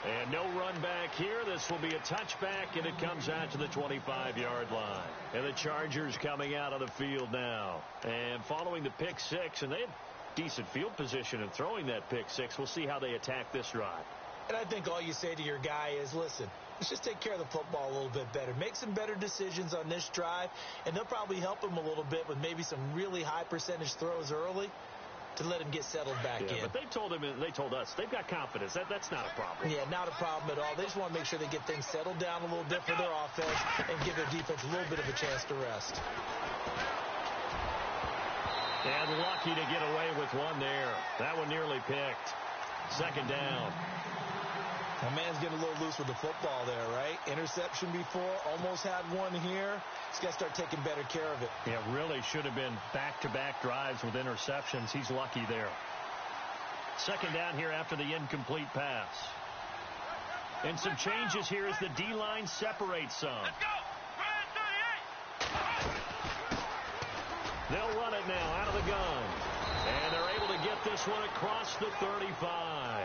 And no run back here. This will be a touchback, and it comes out to the 25-yard line. And the Chargers coming out of the field now. And following the pick six, and they had decent field position in throwing that pick six. We'll see how they attack this drive. And I think all you say to your guy is, listen, let's just take care of the football a little bit better. Make some better decisions on this drive, and they'll probably help him a little bit with maybe some really high percentage throws early to let him get settled back in. But they told us they've got confidence. That's not a problem. Yeah, not a problem at all. They just want to make sure they get things settled down a little bit for their offense and give their defense a little bit of a chance to rest. And lucky to get away with one there. That one nearly picked. Second down. My man's getting a little loose with the football there, right? Interception before, almost had one here. He's got to start taking better care of it. Yeah, really should have been back-to-back drives with interceptions. He's lucky there. Second down here after the incomplete pass. And some changes here as the D-line separates some. Let's go! Ryan 38! They'll run it now out of the gun. And they're able to get this one across the 35.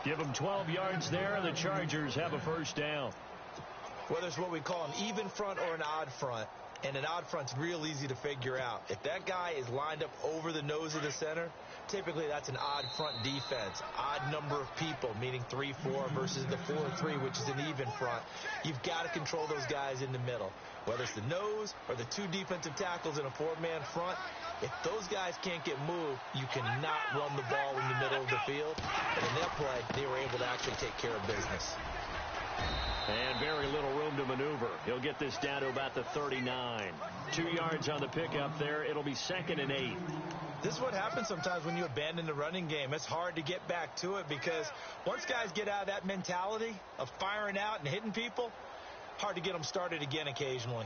Give them 12 yards there, and the Chargers have a first down. Whether it's what we call an even front or an odd front, and an odd front's real easy to figure out. If that guy is lined up over the nose of the center, typically that's an odd front defense. Odd number of people, meaning 3-4 versus the 4-3, which is an even front. You've got to control those guys in the middle. Whether it's the nose or the two defensive tackles in a four-man front, if those guys can't get moved, you cannot run the ball in the middle of the field. And in that play, they were able to actually take care of business. And very little room to maneuver. He'll get this down to about the 39. 2 yards on the pickup there. It'll be 2nd and 8. This is what happens sometimes when you abandon the running game. It's hard to get back to it because once guys get out of that mentality of firing out and hitting people, hard to get them started again occasionally.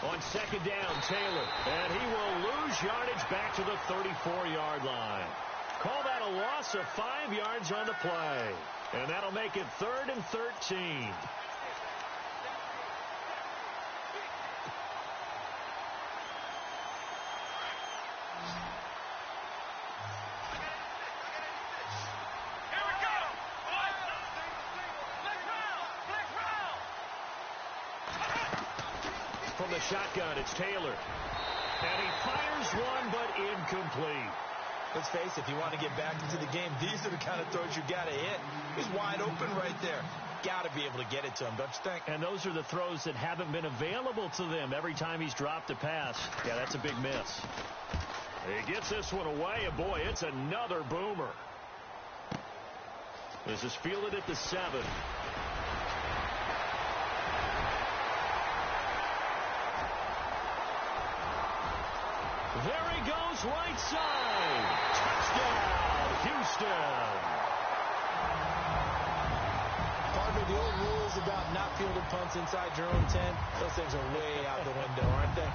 On second down, Taylor. And he will lose yardage back to the 34-yard line. Call that a loss of 5 yards on the play. And that'll make it 3rd and 13. From the shotgun, it's Taylor. And he fires one, but incomplete. Let's face it, if you want to get back into the game, these are the kind of throws you got to hit. He's wide open right there. Got to be able to get it to him, don't you think? And those are the throws that haven't been available to them every time he's dropped a pass. Yeah, that's a big miss. He gets this one away, and boy, it's another boomer. This is fielded at the 7. There he goes, right side. Touchdown, Houston. Pardon me, the old rules about not fielding punts inside your own 10, those things are way out the window, aren't they?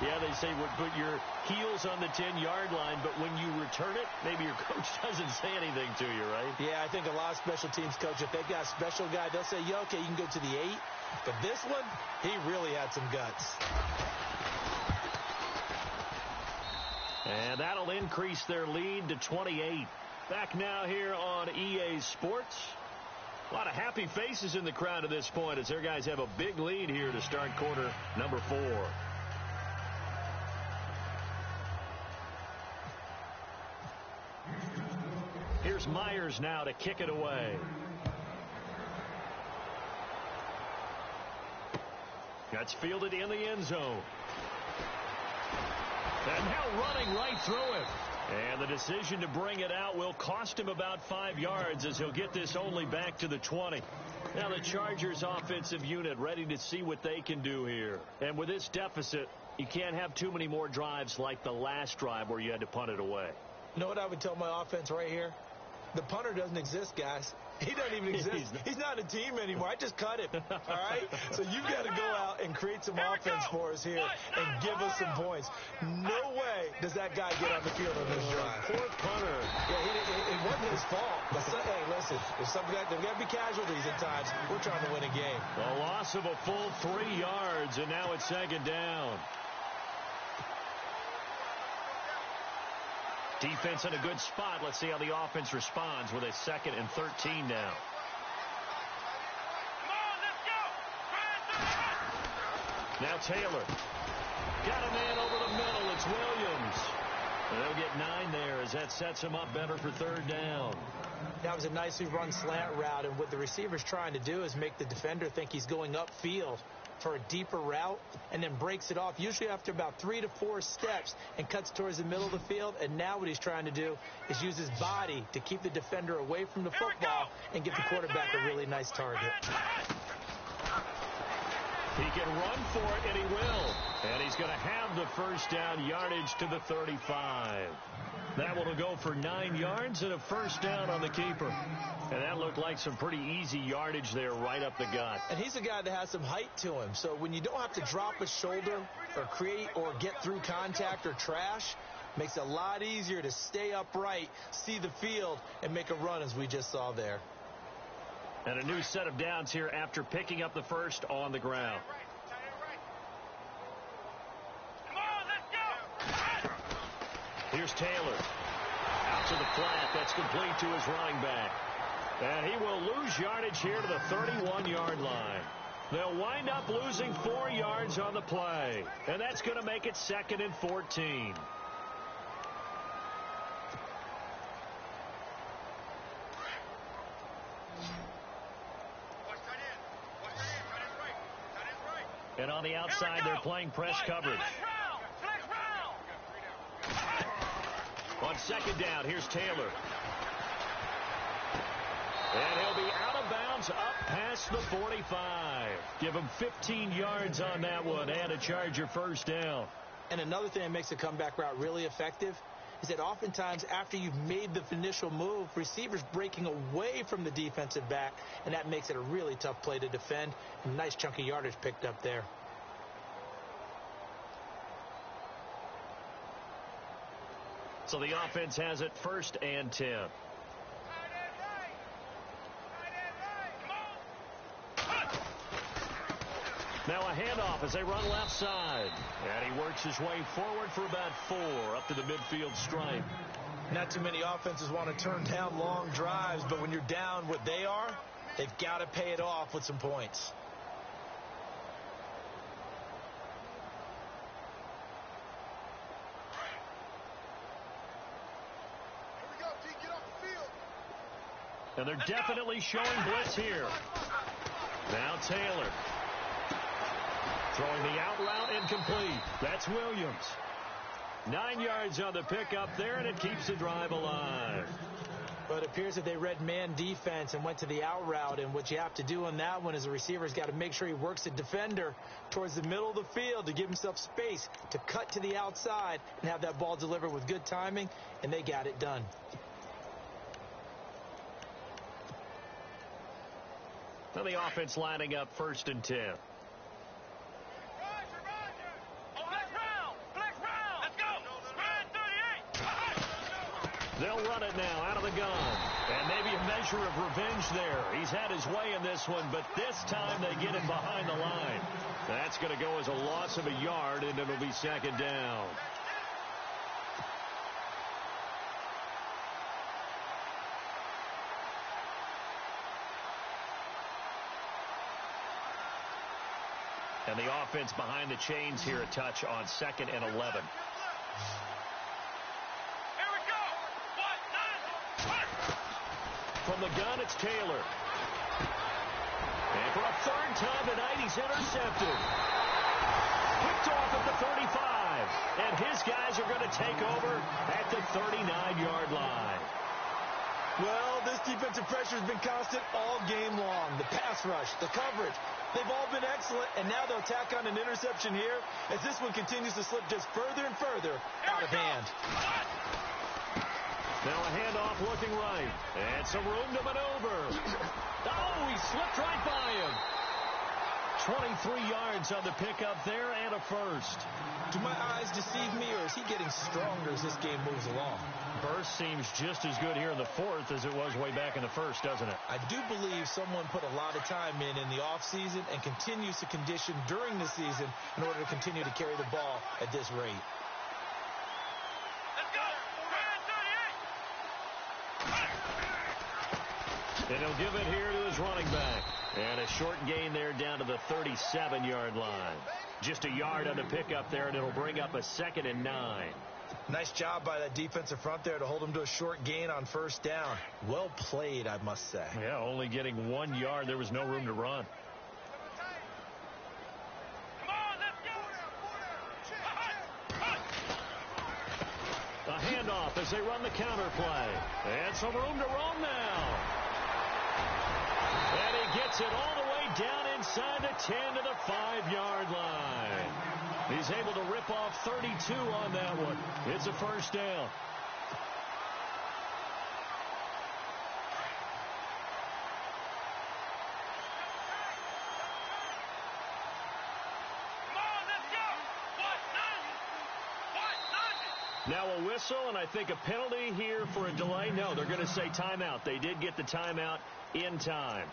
Yeah, they say put your heels on the 10-yard line, but when you return it, maybe your coach doesn't say anything to you, right? Yeah, I think a lot of special teams coach, if they've got a special guy, they'll say, yeah, okay, you can go to the 8. But this one, he really had some guts. And that'll increase their lead to 28. Back now here on EA Sports. A lot of happy faces in the crowd at this point as their guys have a big lead here to start quarter number 4. Here's Myers now to kick it away. That's fielded in the end zone. And now running right through him. And the decision to bring it out will cost him about 5 yards as he'll get this only back to the 20. Now the Chargers offensive unit ready to see what they can do here. And with this deficit, you can't have too many more drives like the last drive where you had to punt it away. You know what I would tell my offense right here? The punter doesn't exist, guys. He doesn't even exist. He's not a team anymore. I just cut him, all right? So you've got to go out and create some offense for us here and give us some points. No way does that guy get on the field on this drive. Poor punter. Yeah, it wasn't his fault. But hey, listen, there's got to be casualties at times. We're trying to win a game. A loss of a full 3 yards, and now it's second down. Defense in a good spot. Let's see how the offense responds with a 2nd and 13 now. Now Taylor. Got a man over the middle. It's Williams. And they'll get 9 there as that sets him up better for 3rd down. That was a nicely run slant route, and what the receiver's trying to do is make the defender think he's going upfield for a deeper route and then breaks it off, usually after about 3 to 4 steps, and cuts towards the middle of the field. And now what he's trying to do is use his body to keep the defender away from the football and give the quarterback a really nice target. He can run for it, and he will. And he's going to have the 1st down yardage to the 35. That will go for 9 yards and a 1st down on the keeper. And that looked like some pretty easy yardage there right up the gut. And he's a guy that has some height to him. So when you don't have to drop a shoulder or create or get through contact or trash, makes it a lot easier to stay upright, see the field, and make a run as we just saw there. And a new set of downs here after picking up the 1st on the ground. Here's Taylor. Out to the flat. That's complete to his running back. And he will lose yardage here to the 31-yard line. They'll wind up losing 4 yards on the play. And that's going to make it 2nd and 14. And on the outside, they're playing press coverage. On 2nd down, here's Taylor. And he'll be out of bounds up past the 45. Give him 15 yards on that one and a Charger 1st down. And another thing that makes the comeback route really effective is that oftentimes after you've made the initial move, receivers breaking away from the defensive back, and that makes it a really tough play to defend. A nice chunky yardage picked up there. So the offense has it 1st and 10. Now a handoff as they run left side. And he works his way forward for about 4 up to the midfield stripe. Not too many offenses want to turn down long drives, but when you're down what they are, they've got to pay it off with some points. And they're definitely showing blitz here. Now Taylor. Throwing the out route incomplete. That's Williams. 9 yards on the pickup there, and it keeps the drive alive. But it appears that they read man defense and went to the out route, and what you have to do on that one is the receiver's got to make sure he works the defender towards the middle of the field to give himself space to cut to the outside and have that ball delivered with good timing, and they got it done. Now the offense lining up 1st and 10. They'll run it now out of the gun. And maybe a measure of revenge there. He's had his way in this one, but this time they get him behind the line. That's going to go as a loss of a yard, and it'll be 2nd down. And the offense behind the chains here a touch on 2nd and 11. From the gun, it's Taylor. And for a 3rd time tonight, he's intercepted. Picked off at the 35. And his guys are going to take over at the 39-yard line. Well, this defensive pressure has been constant all game long. The pass rush, the coverage, they've all been excellent, and now they'll tack on an interception here as this one continues to slip just further and further out of hand. Now a handoff looking right. And some room to maneuver. Oh, he slipped right by him. 23 yards on the pickup there and a first. Do my eyes deceive me, or is he getting stronger as this game moves along? Burst seems just as good here in the fourth as it was way back in the first, doesn't it? I do believe someone put a lot of time in the offseason and continues to condition during the season in order to continue to carry the ball at this rate. Let's go. And he'll give it here to his running back. And a short gain there down to the 37-yard line. Just a yard on the pickup there, and it'll bring up a 2nd and 9. Nice job by that defensive front there to hold him to a short gain on first down. Well played, I must say. Yeah, only getting 1 yard. There was no room to run. Come on, let's go. A handoff as they run the counter play. And some room to roam now. And he gets it all the way down inside the 10 to the 5-yard line. He's able to rip off 32 on that one. It's a first down. Now a whistle, and I think a penalty here for a delay. No, they're going to say timeout. They did get the timeout in time.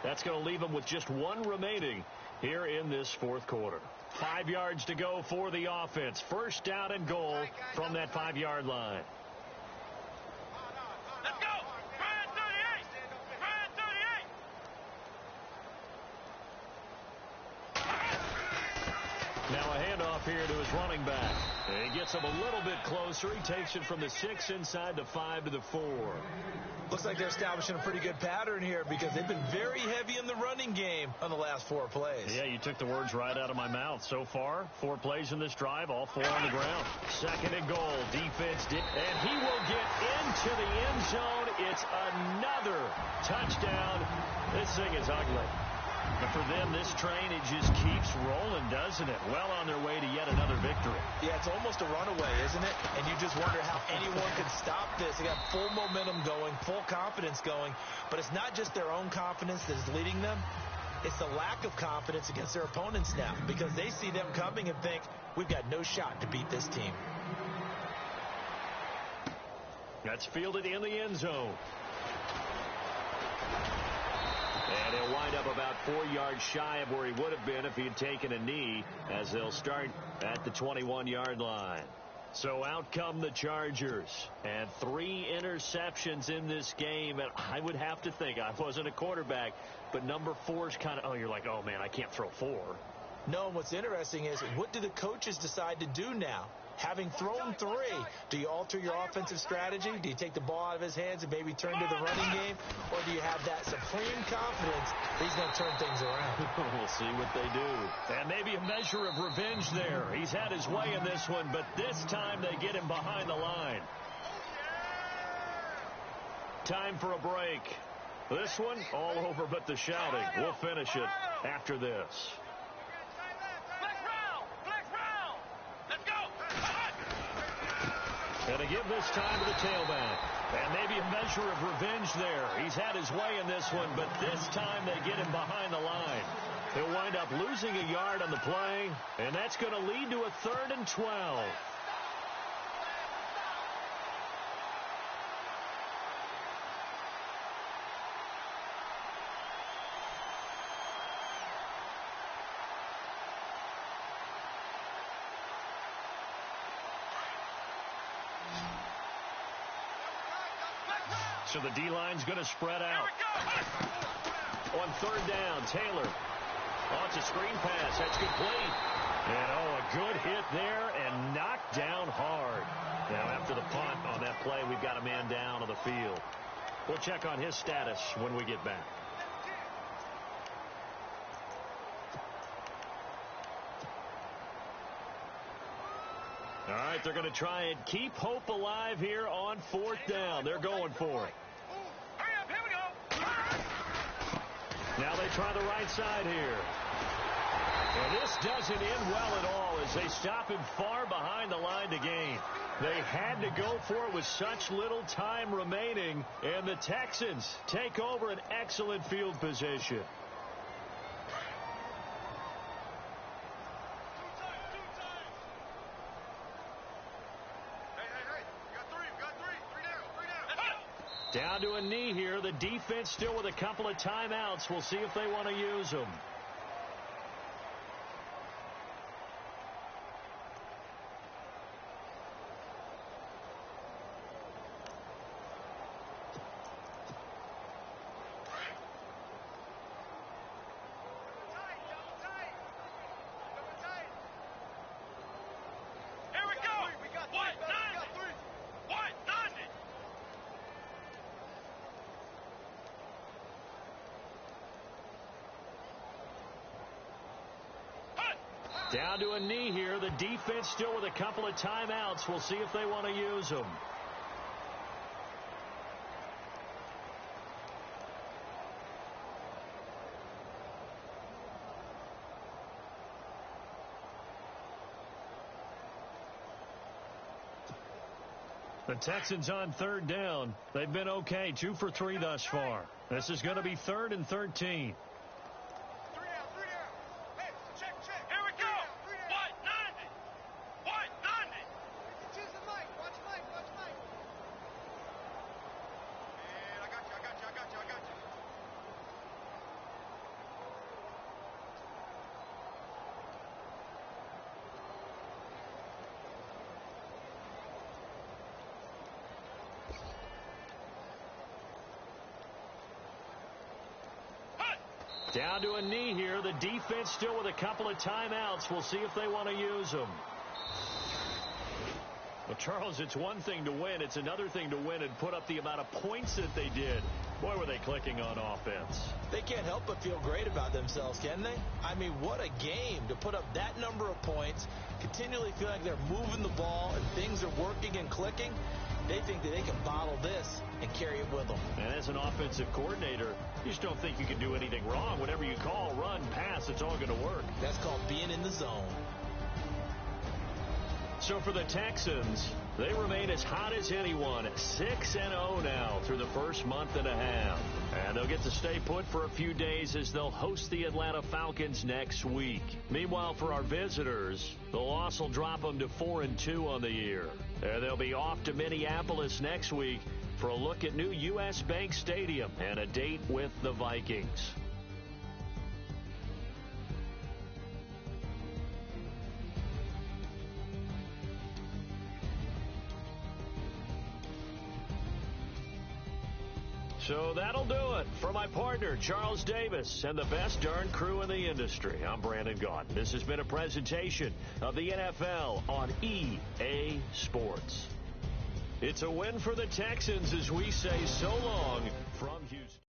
That's going to leave them with just one remaining here in this fourth quarter. 5 yards to go for the offense. First down and goal from that 5-yard line. Let's go. Brian 38. Brian 38. Now a handoff here to his running back. He gets him a little bit closer. He takes it from the 6 inside the 5 to the 4. Looks like they're establishing a pretty good pattern here because they've been very heavy in the running game on the last 4 plays. Yeah, you took the words right out of my mouth. So far, 4 plays in this drive, all 4 on the ground. 2nd and goal. Defense did. And he will get into the end zone. It's another touchdown. This thing is ugly. But for them, this train, it just keeps rolling, doesn't it? Well on their way to yet another victory. Yeah, it's almost a runaway, isn't it? And you just wonder how anyone could stop this. They got full momentum going, full confidence going. But it's not just their own confidence that is leading them. It's the lack of confidence against their opponents now because they see them coming and think, we've got no shot to beat this team. That's fielded in the end zone. And he'll wind up about 4 yards shy of where he would have been if he had taken a knee, as they'll start at the 21-yard line. So out come the Chargers. And 3 interceptions in this game. And I would have to think, I wasn't a quarterback, but number 4 is kind of, oh, you're like, oh, man, I can't throw 4. No, what's interesting is, what do the coaches decide to do now? Having thrown 3, do you alter your offensive strategy? Do you take the ball out of his hands and maybe turn to the running game? Or do you have that supreme confidence that he's going to turn things around? We'll see what they do. And maybe a measure of revenge there. He's had his way in this one, but this time they get him behind the line. Time for a break. This one, all over but the shouting. We'll finish it after this. And to give this time to the tailback. And maybe a measure of revenge there. He's had his way in this one, but this time they get him behind the line. He'll wind up losing a yard on the play, and that's going to lead to a 3rd and 12. So the D-line's going to spread out. On 3rd down, Taylor. Oh, it's a screen pass. That's complete. And, oh, a good hit there and knocked down hard. Now, after the punt on that play, we've got a man down on the field. We'll check on his status when we get back. All right, they're going to try and keep hope alive here on 4th down. They're going for it. Hurry up, here we go. Now they try the right side here. And this doesn't end well at all as they stop him far behind the line to gain. They had to go for it with such little time remaining, and the Texans take over an excellent field position. Down to a knee here. The defense still with a couple of timeouts. We'll see if they want to use them. Down to a knee here. The defense still with a couple of timeouts. We'll see if they want to use them. The Texans on third down. They've been okay. 2 for 3 thus far. This is going to be 3rd and 13. Down to a knee here. The defense still with a couple of timeouts. We'll see if they want to use them. Well, Charles, it's one thing to win. It's another thing to win and put up the amount of points that they did. Boy, were they clicking on offense. They can't help but feel great about themselves, can they? I mean, what a game to put up that number of points, continually feel like they're moving the ball and things are working and clicking. They think that they can bottle this and carry it with them. And as an offensive coordinator, you just don't think you can do anything wrong. Whatever you call, run, pass, it's all going to work. That's called being in the zone. So for the Texans, they remain as hot as anyone, 6-0 now through the first month and a half. And they'll get to stay put for a few days as they'll host the Atlanta Falcons next week. Meanwhile, for our visitors, the loss will drop them to 4-2 on the year. And they'll be off to Minneapolis next week for a look at new U.S. Bank Stadium and a date with the Vikings. So that'll do it. For my partner, Charles Davis, and the best darn crew in the industry, I'm Brandon Gaudin. This has been a presentation of the NFL on EA Sports. It's a win for the Texans as we say so long from Houston.